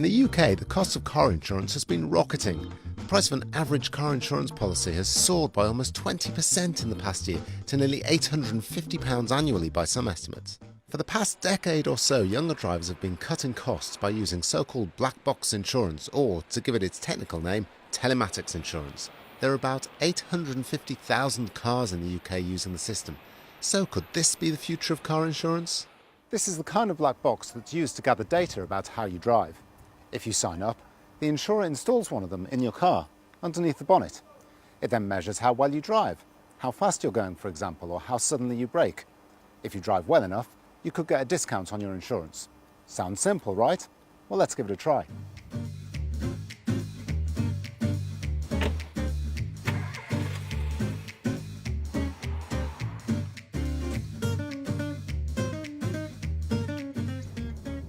In the UK, the cost of car insurance has been rocketing. The price of an average car insurance policy has soared by almost 20% in the past year to nearly £850 annually by some estimates. For the past decade or so, younger drivers have been cutting costs by using so-called black box insurance, or, to give it its technical name, telematics insurance. There are about 850,000 cars in the UK using the system. So could this be the future of car insurance? This is the kind of black box that's used to gather data about how you drive. If you sign up, the insurer installs one of them in your car, underneath the bonnet. It then measures how well you drive, how fast you're going, for example, or how suddenly you brake. If you drive well enough, you could get a discount on your insurance. Sounds simple, right? Well, let's give it a try.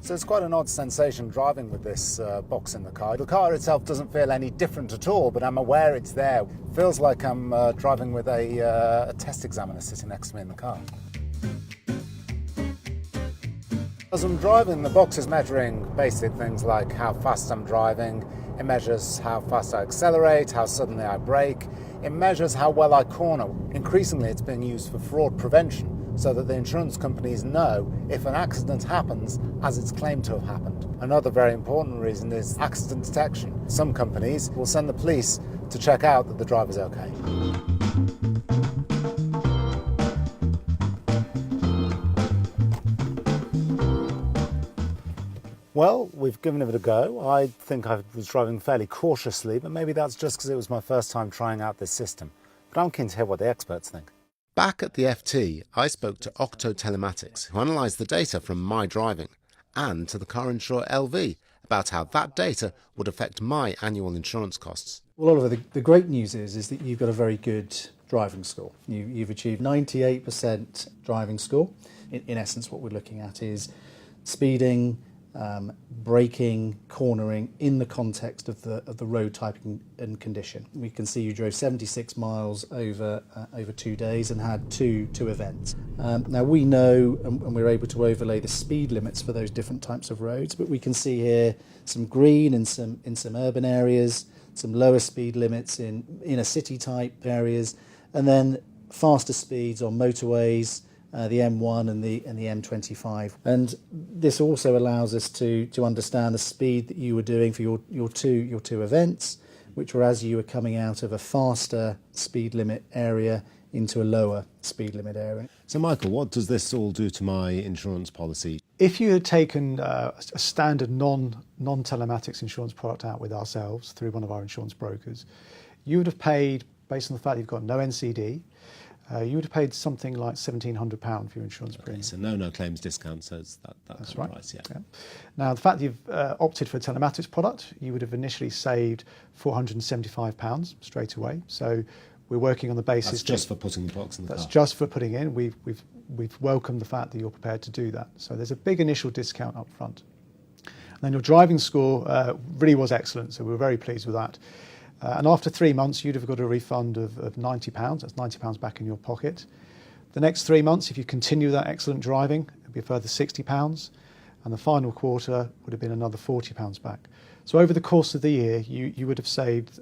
So it's quite an odd sensation driving with this box in the car. The car itself doesn't feel any different at all, but I'm aware it's there. It feels like I'm driving with a test examiner sitting next to me in the car. As I'm driving, the box is measuring basic things like how fast I'm driving. It measures how fast I accelerate, how suddenly I brake. It measures how well I corner. Increasingly, it's being used for fraud prevention, so that the insurance companies know if an accident happens as it's claimed to have happened. Another very important reason is accident detection. Some companies will send the police to check out that the driver's okay. Well, we've given it a go. I think I was driving fairly cautiously, but maybe that's just because it was my first time trying out this system. But I'm keen to hear what the experts think. Back at the FT, I spoke to Octo Telematics, who analysed the data from my driving, and to the car insurer LV about how that data would affect my annual insurance costs. Well, Oliver, the great news is that you've got a very good driving score. You've achieved 98% driving score. In essence, what we're looking at is speeding, braking, cornering in the context of the road type and condition. We can see you drove 76 miles over 2 days and had two events. Now we know, and we're able to overlay the speed limits for those different types of roads, but we can see here some green in some urban areas, some lower speed limits in inner city type areas, and then faster speeds on motorways, the M1 and the M25. And this also allows us to understand the speed that you were doing for your two events, which were as you were coming out of a faster speed limit area into a lower speed limit area. So Michael, what does this all do to my insurance policy? If you had taken a standard non-telematics insurance product out with ourselves through one of our insurance brokers, you would have paid, based on the fact that you've got no NCD, you would have paid something like £1,700 for your insurance premium. So no claims discount, so it's that's right. Price, yeah. Now, the fact that you've opted for a telematics product, you would have initially saved £475 straight away. So we're working on the basis that's just for putting the box in the car. That's just for putting in. We've welcomed the fact that you're prepared to do that. So there's a big initial discount up front. And then your driving score really was excellent, so we were very pleased with that. And after 3 months, you'd have got a refund of £90. That's £90 back in your pocket. The next 3 months, if you continue that excellent driving, it'd be a further £60. And the final quarter would have been another £40 back. So over the course of the year, you would have saved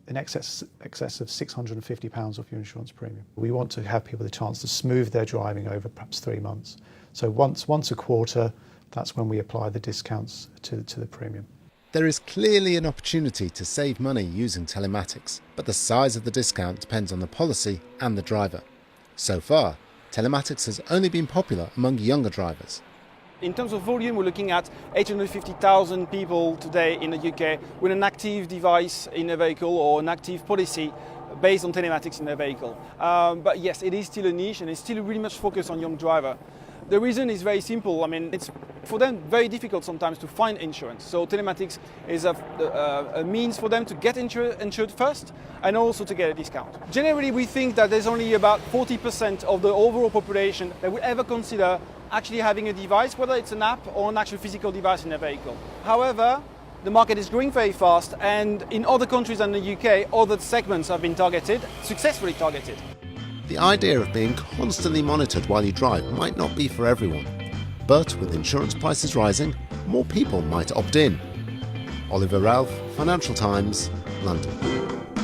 in excess of £650 off your insurance premium. We want to have people the chance to smooth their driving over perhaps 3 months. So once a quarter, that's when we apply the discounts to the premium. There is clearly an opportunity to save money using telematics, but the size of the discount depends on the policy and the driver. So far, telematics has only been popular among younger drivers. In terms of volume, we're looking at 850,000 people today in the UK with an active device in a vehicle or an active policy based on telematics in their vehicle. But yes, it is still a niche and it's still really much focused on young driver. The reason is very simple. I mean, it's for them very difficult sometimes to find insurance. So telematics is a means for them to get insured first and also to get a discount. Generally, we think that there's only about 40% of the overall population that will ever consider actually having a device, whether it's an app or an actual physical device in their vehicle. However, the market is growing very fast, and in other countries than the UK, other segments have been targeted, successfully targeted. The idea of being constantly monitored while you drive might not be for everyone, but with insurance prices rising, more people might opt in. Oliver Ralph, Financial Times, London.